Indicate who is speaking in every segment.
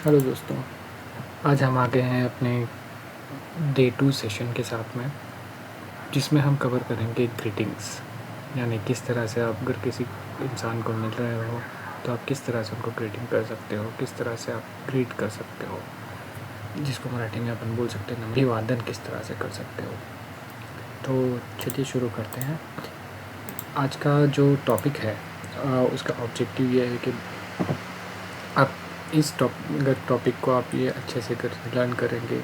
Speaker 1: Hello दोस्तों, आज हम आ गए हैं अपने डे 2 सेशन के साथ में, जिसमें हम कवर करेंगे ग्रीटिंग्स। यानी किस तरह से आप अगर किसी इंसान को मिल रहे हो तो आप किस तरह से उनको ग्रीटिंग कर सकते हो, किस तरह से आप ग्रीट कर सकते हो, जिसको मराठी में अपन बोल सकते हैं अभिवादन किस तरह से कर सकते हो। तो चलिए शुरू करते हैं। आज का जो टॉपिक है उसका ऑब्जेक्टिव ये है कि आप इस टॉपिक को आप ये अच्छे से लर्न करेंगे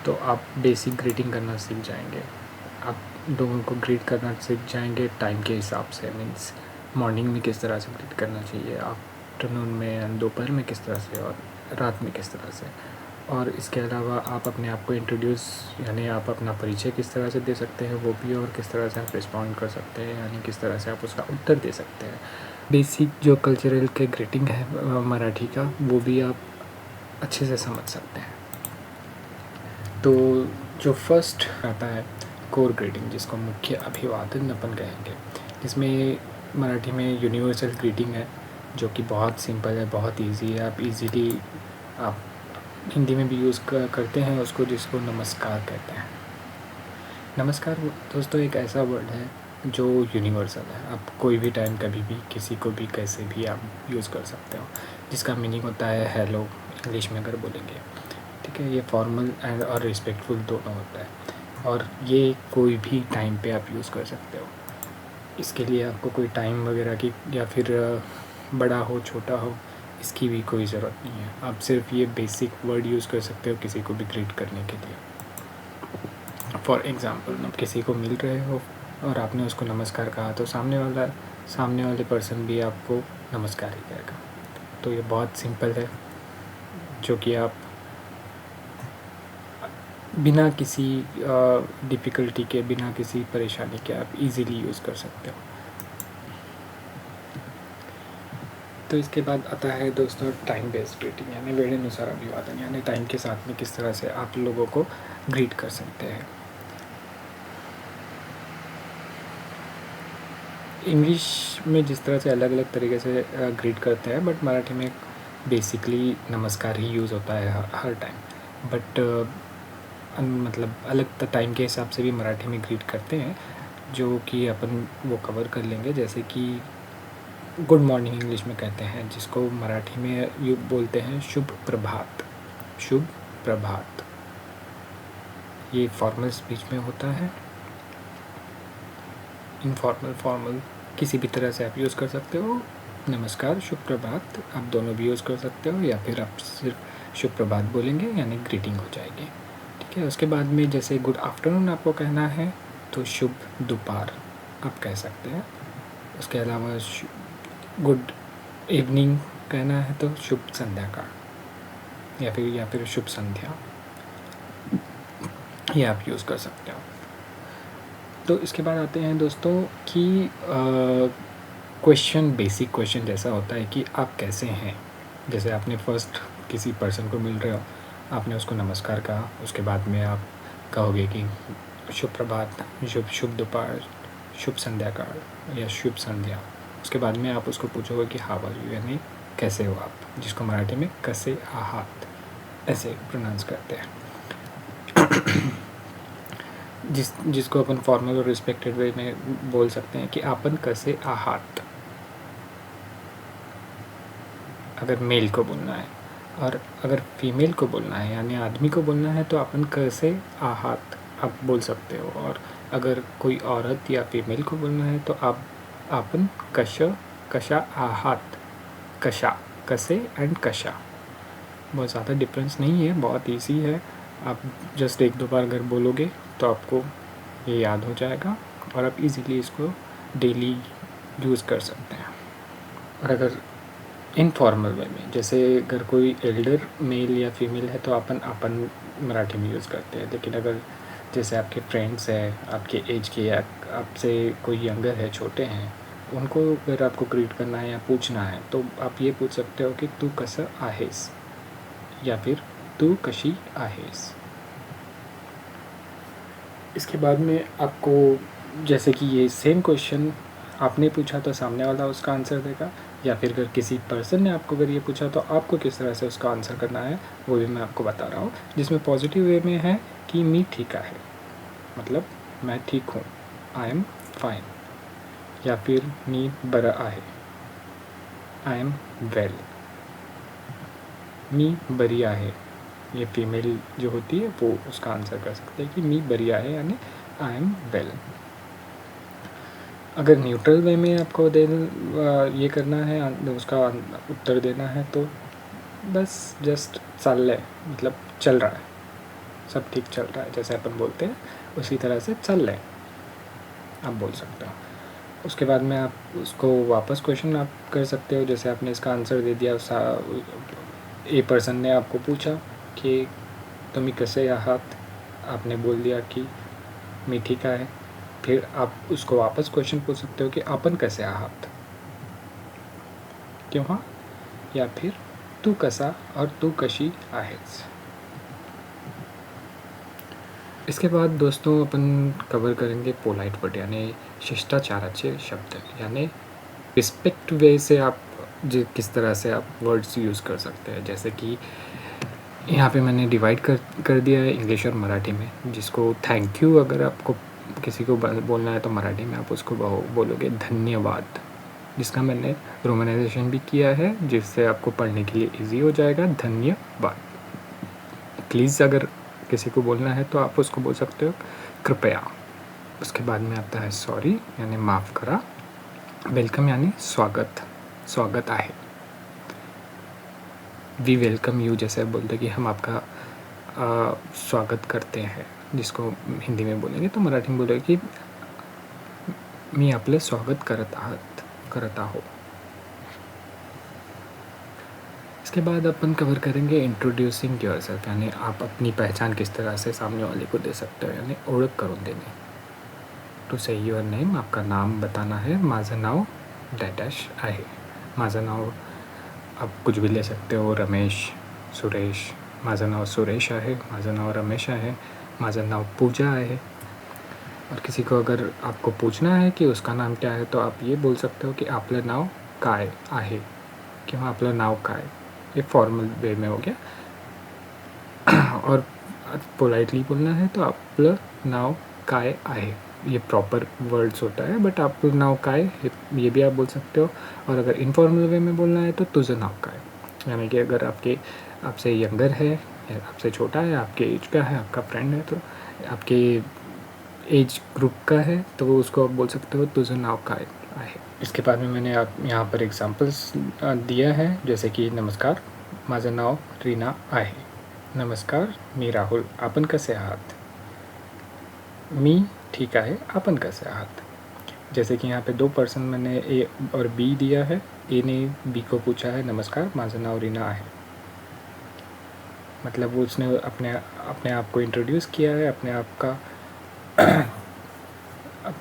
Speaker 1: तो आप बेसिक ग्रीटिंग करना सीख जाएंगे। आप लोगों को ग्रीट करना सीख जाएंगे टाइम के हिसाब से। मीन्स मॉर्निंग में किस तरह से ग्रीट करना चाहिए, आफ्टरनून में, दोपहर में किस तरह से, और रात में किस तरह से। और इसके अलावा आप अपने आप को इंट्रोड्यूस यानी आप अपना परिचय किस तरह से दे सकते हैं वो भी, और किस तरह से आप रिस्पॉन्ड कर सकते हैं यानी किस तरह से आप उसका उत्तर दे सकते हैं। बेसिक जो कल्चरल के ग्रीटिंग है मराठी का, वो भी आप अच्छे से समझ सकते हैं। तो जो फर्स्ट आता है कोर ग्रीटिंग, जिसको मुख्य अभिवादन अपन कहेंगे, जिसमें मराठी में यूनिवर्सल ग्रीटिंग है जो कि बहुत सिंपल है, बहुत इजी है। आप इजीली आप हिंदी में भी यूज़ करते हैं उसको, जिसको नमस्कार कहते हैं। नमस्कार दोस्तों एक ऐसा वर्ड है जो यूनिवर्सल है। आप कोई भी टाइम कभी भी किसी को भी कैसे भी आप यूज़ कर सकते हो, जिसका मीनिंग होता है हेलो इंग्लिश में अगर बोलेंगे। ठीक है, ये फॉर्मल एंड और रिस्पेक्टफुल दोनों होता है, और ये कोई भी टाइम पे आप यूज़ कर सकते हो। इसके लिए आपको कोई टाइम वगैरह की या फिर बड़ा हो छोटा हो इसकी भी कोई ज़रूरत नहीं है। आप सिर्फ ये बेसिक वर्ड यूज़ कर सकते हो किसी को भी ग्रीट करने के लिए। फॉर एग्ज़ाम्पल, आप किसी को मिल रहे हो और आपने उसको नमस्कार कहा तो सामने वाले पर्सन भी आपको नमस्कार ही कहेगा। तो ये बहुत सिंपल है, जो कि आप बिना किसी डिफ़िकल्टी के, बिना किसी परेशानी के आप इजीली यूज़ कर सकते हो। तो इसके बाद आता है दोस्तों टाइम बेस्ड ग्रीटिंग यानी वेळेनुसार अभिवादन, यानी टाइम के साथ में किस तरह से आप लोगों को ग्रीट कर सकते हैं। इंग्लिश में जिस तरह से अलग अलग तरीके से ग्रीट करते हैं, बट मराठी में बेसिकली नमस्कार ही यूज़ होता है हर टाइम। बट मतलब अलग टाइम के हिसाब से भी मराठी में ग्रीट करते हैं, जो कि अपन वो कवर कर लेंगे। जैसे कि गुड मॉर्निंग इंग्लिश में कहते हैं, जिसको मराठी में यू बोलते हैं शुभ प्रभात। शुभ प्रभात ये फॉर्मल स्पीच में होता है। इनफॉर्मल फॉर्मल किसी भी तरह से आप यूज़ कर सकते हो। नमस्कार, शुभ प्रभात आप दोनों भी यूज़ कर सकते हो, या फिर आप सिर्फ शुभ प्रभात बोलेंगे यानी ग्रीटिंग हो जाएगी। ठीक है, उसके बाद में जैसे गुड आफ्टरनून आपको कहना है तो शुभ दोपहर आप कह सकते हैं। उसके अलावा गुड इवनिंग कहना है तो शुभ संध्याकाल या फिर शुभ संध्या, ये आप यूज़ कर सकते हो। तो इसके बाद आते हैं दोस्तों कि क्वेश्चन, बेसिक क्वेश्चन जैसा होता है कि आप कैसे हैं। जैसे आपने फर्स्ट किसी पर्सन को मिल रहे हो, आपने उसको नमस्कार कहा, उसके बाद में आप कहोगे कि शुभ प्रभात, शुभ दोपहर, शुभ संध्याकाल या शुभ संध्या। उसके बाद में आप उसको पूछोगे कि हाउ आर यू, यानी कैसे हो आप, जिसको मराठी में कसे आहात ऐसे प्रोनाउंस करते हैं। जिसको अपन फॉर्मल और रिस्पेक्टेड वे में बोल सकते हैं कि आपण कसे आहात, अगर मेल को बोलना है। और अगर फीमेल को बोलना है यानी आदमी को बोलना है तो अपन कसे आहात आप बोल सकते हो। और अगर कोई औरत या फीमेल को बोलना है तो आप आपण कशा आहात, कशा, कसे एंड कशा। बहुत ज़्यादा डिफरेंस नहीं है, बहुत ईजी है। आप जस्ट एक दो बार अगर बोलोगे तो आपको ये याद हो जाएगा और आप इजीली इसको डेली यूज़ कर सकते हैं। और अगर इनफॉर्मल वे में, जैसे अगर कोई एल्डर मेल या फीमेल है तो अपन मराठी में यूज़ करते हैं। लेकिन अगर जैसे आपके फ्रेंड्स हैं आपके एज के, या आपसे कोई यंगर है, छोटे हैं, उनको अगर आपको ग्रीट करना है या पूछना है तो आप ये पूछ सकते हो कि तू कसं आहेस, या फिर तू कशी आहेस। इसके बाद में आपको, जैसे कि ये सेम क्वेश्चन आपने पूछा तो सामने वाला उसका आंसर देगा, या फिर अगर किसी पर्सन ने आपको अगर ये पूछा तो आपको किस तरह से उसका आंसर करना है वो भी मैं आपको बता रहा हूँ, जिसमें पॉजिटिव वे में है कि मी ठीक है, मतलब मैं ठीक हूँ, आई एम फाइन, या फिर मी बरा आहे, आई एम वेल, मी बरी आहे, ये फीमेल जो होती है वो उसका आंसर कर सकते हैं कि मी बरी आहे यानी आई एम वेल। अगर न्यूट्रल वे में आपको ये करना है, उसका उत्तर देना है तो बस जस्ट चाललंय, मतलब चल रहा है, सब ठीक चल रहा है, जैसे अपन बोलते हैं उसी तरह से चललंय आप बोल सकते हो। उसके बाद में आप उसको वापस क्वेश्चन आप कर सकते हो, जैसे आपने इसका आंसर दे दिया, ए पर्सन ने आपको पूछा कि तुम्ही कसे आहात, आपने बोल दिया कि मी ठीक आहे, फिर आप उसको वापस क्वेश्चन पूछ सकते हो कि आपण कसे आहात, किंवा या फिर तू कसा और तू कशी आहेस। इसके बाद दोस्तों अपन कवर करेंगे पोलाइट वर्ड यानी शिष्टाचाराचे शब्द, यानी रिस्पेक्ट वे से आप किस तरह से आप वर्ड्स यूज़ कर सकते हैं। जैसे कि यहाँ पे मैंने डिवाइड कर दिया है इंग्लिश और मराठी में, जिसको थैंक यू अगर आपको किसी को बोलना है तो मराठी में आप उसको बोलोगे धन्यवाद, जिसका मैंने रोमनाइजेशन भी किया है जिससे आपको पढ़ने के लिए इजी हो जाएगा, धन्यवाद। प्लीज़ अगर किसी को बोलना है तो आप उसको बोल सकते हो कृपया। उसके बाद में आता है सॉरी यानी माफ़ करा, वेलकम यानी स्वागत, स्वागत आहे, वी वेलकम यू जैसे बोलते कि हम आपका स्वागत करते हैं, जिसको हिंदी में बोलेंगे तो मराठी में बोलेंगे कि मी आपले स्वागत करत आहो। इसके बाद अपन कवर करेंगे इंट्रोड्यूसिंग योरसेल्फ, यानी आप अपनी पहचान किस तरह से सामने वाले को दे सकते हो, यानी ओळख करून देणे। टू से युअर नेम, आपका नाम बताना है, माझं नाव डॅश आहे, माझं नाव आप कुछ भी ले सकते हो, रमेश, सुरेश, माझं नाव सुरेश आहे, माझं नाव रमेश आहे, माझं नाव पूजा आहे। और किसी को अगर आपको पूछना है कि उसका नाम क्या है तो आप ये बोल सकते हो कि आपलं नाव काय आहे, किंवा आपलं नाव काय, ये फॉर्मल वे में हो गया। और पोलाइटली बोलना है तो आपलं नाव काय आहे, ये प्रॉपर वर्ड्स होता है, बट आपलं नाव काय ये भी आप बोल सकते हो। और अगर इनफॉर्मल वे में बोलना है तो तुझं नाव काय, यानी कि अगर आपसे यंगर है, आपसे छोटा है, आपके एज का है, आपका फ्रेंड है, तो आपके एज ग्रुप का है तो वो उसको आप बोल सकते हो तुझं नाव काय आहे। इसके बाद में मैंने आप यहाँ पर एग्जांपल्स दिया है, जैसे कि नमस्कार, माझं नाव रीना आहे, नमस्कार मी राहुल, आपण कसे आहात, मी ठीक आहे, आपण कसे आहात। जैसे कि यहाँ पे दो पर्सन मैंने ए और बी दिया है, ए ने बी को पूछा है नमस्कार माझं नाव रीना आहे, मतलब वो उसने अपने आप को इंट्रोड्यूस किया है, अपने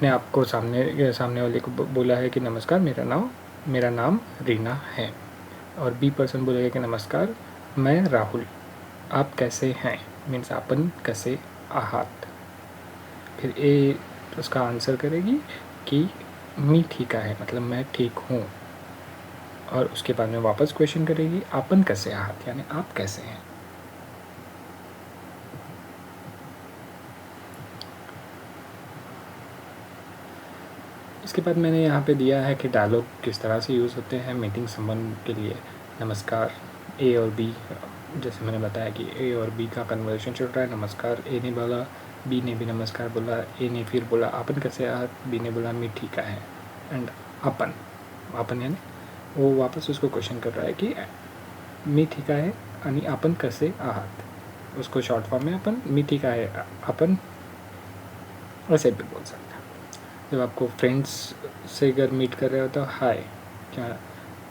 Speaker 1: आप को सामने वाले को बोला है कि नमस्कार मेरा नाम रीना है। और बी पर्सन बोलेगा कि नमस्कार मैं राहुल, आप कैसे हैं, मीन्स आपण कसे आहात। फिर ए उसका आंसर करेगी कि मी ठीक आहे, मतलब मैं ठीक हूँ। और उसके बाद में वापस क्वेश्चन करेगी आपण कसे आहात, यानी आप कैसे हैं। इसके बाद मैंने यहाँ पे दिया है कि डायलॉग किस तरह से यूज़ होते हैं मीटिंग संबंध के लिए। नमस्कार, ए और बी, जैसे मैंने बताया कि ए और बी का कन्वर्सेशन चल रहा है। नमस्कार ए ने बोला, बी ने भी नमस्कार बोला, ए ने फिर बोला आपण कसे आहात, बी ने बोला मी ठीक आहे, एंड आपण यानी वो वापस उसको क्वेश्चन कर रहा है कि मी ठीक आहे आणि आपण कसे आहात। उसको शॉर्ट फॉर्म में अपन मी ठीक आहे आपण ऐसे भी बोल सकते हैं। जब आपको फ्रेंड्स से अगर मीट कर रहे हो तो हाय, क्या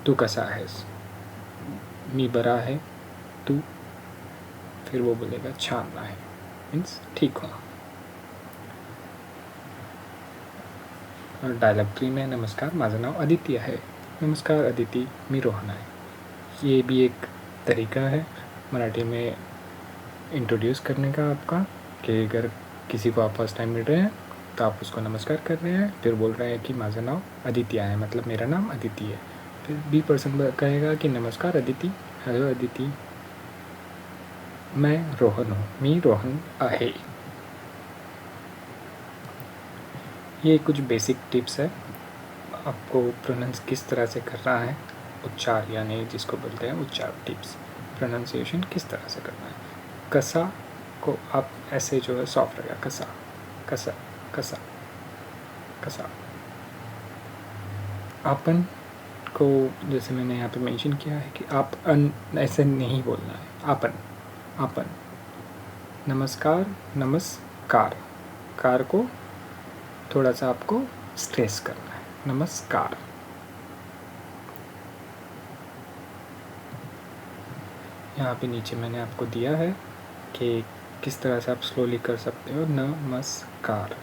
Speaker 1: तू कैसा है, मी बरा है, तू, फिर वो बोलेगा छान आहे, मीन्स ठीक हो। और डायलॉग 3 में नमस्कार माझं नाव अदिती आहे, नमस्कार अदिति मी रोहन आहे। ये भी एक तरीका है मराठी में इंट्रोड्यूस करने का आपका, कि अगर किसी को आप फर्स्ट टाइम मिल रहे हैं तो आप उसको नमस्कार कर रहे हैं, फिर बोल रहे हैं कि माझं नाव अदिति आहे, मतलब मेरा नाम अदिति है। बी पर्सन कहेगा कि नमस्कार अदिति, हेलो अदिति, मैं रोहन हूँ, मी रोहन आहे। ये कुछ बेसिक टिप्स है आपको प्रोनाउंस किस तरह से करना है, उच्चार यानी जिसको बोलते हैं उच्चार टिप्स, प्रोनाउंसिएशन किस तरह से करना है। कसा को आप ऐसे जो है सॉफ्ट रहेगा, कसा कसा कसा कसा। आपन को जैसे मैंने यहाँ पे मेंशन किया है कि आप अन ऐसे नहीं बोलना है, आपन आपन। नमस्कार नमस्कार, कार को थोड़ा सा आपको स्ट्रेस करना है, नमस्कार। यहाँ पे नीचे मैंने आपको दिया है कि किस तरह से आप स्लोली कर सकते हो। नमस्कार,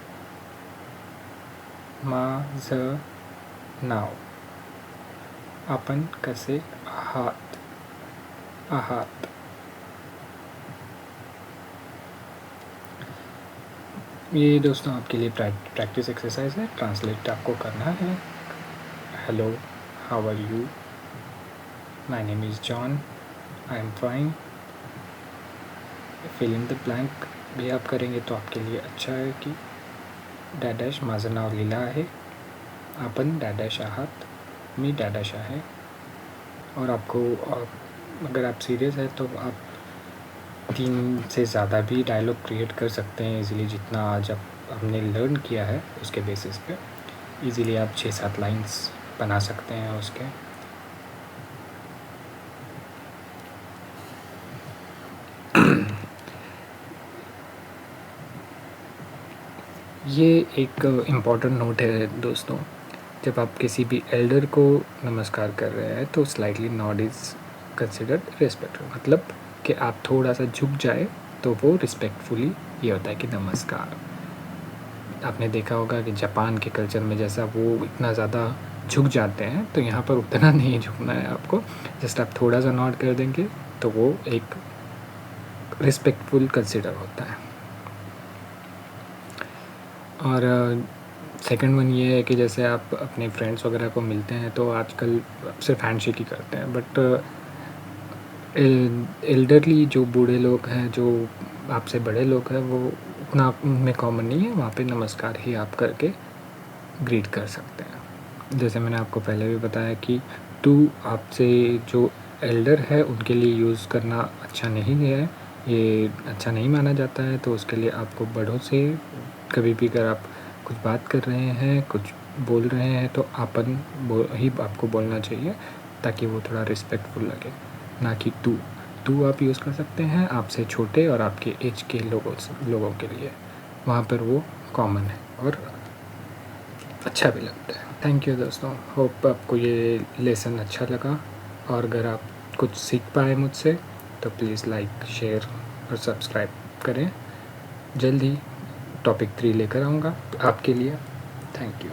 Speaker 1: माझं नाव, आपण कसे आहात, आहात। ये दोस्तों आपके लिए प्रैक्टिस एक्सरसाइज है, ट्रांसलेट आपको करना है। Hello, how are you, my name is John, I am fine. Fill in the blank भी आप करेंगे तो आपके लिए अच्छा है कि डॅडॅश माझं नाव लीला आहे, आपण डॅडॅश आहात, मी डॅडॅश आहे। और आपको अगर आप सीरियस है तो आप 3 से ज़्यादा भी डायलॉग क्रिएट कर सकते हैं इजीली, जितना आज आप हमने लर्न किया है उसके बेसिस पे इजीली आप 6-7 लाइंस बना सकते हैं उसके। ये एक इम्पॉर्टेंट नोट है दोस्तों, जब आप किसी भी एल्डर को नमस्कार कर रहे हैं तो slightly nod is considered respectful, मतलब कि आप थोड़ा सा झुक जाए तो वो रिस्पेक्टफुली ये होता है कि नमस्कार। आपने देखा होगा कि जापान के कल्चर में जैसा वो इतना ज़्यादा झुक जाते हैं, तो यहाँ पर उतना नहीं झुकना है आपको, जस्ट आप थोड़ा सा नॉड कर देंगे तो वो एक रिस्पेक्टफुल कंसिडर होता है। और सेकंड वन ये है कि जैसे आप अपने फ्रेंड्स वगैरह को मिलते हैं तो आजकल सिर्फ हैंडशेक ही करते हैं, बट एल्डरली जो बूढ़े लोग हैं, जो आपसे बड़े लोग हैं, वो उतना उनमें कॉमन नहीं है, वहाँ पे नमस्कार ही आप करके ग्रीट कर सकते हैं। जैसे मैंने आपको पहले भी बताया कि टू आपसे जो एल्डर है उनके लिए यूज़ करना अच्छा नहीं है, ये अच्छा नहीं माना जाता है। तो उसके लिए आपको बड़ों से कभी भी अगर आप कुछ बात कर रहे हैं, कुछ बोल रहे हैं, तो आपन ही आपको बोलना चाहिए ताकि वो थोड़ा रिस्पेक्टफुल लगे, ना कि तू आप यूज़ कर सकते हैं आपसे छोटे और आपके एज के लोगों के लिए, वहाँ पर वो कॉमन है और अच्छा भी लगता है। थैंक यू दोस्तों, होप आपको ये लेसन अच्छा लगा, और अगर आप कुछ सीख पाए मुझसे तो प्लीज़ लाइक, शेयर और सब्सक्राइब करें। जल्द ही टॉपिक 3 लेकर आऊँगा आपके लिए। Thank you.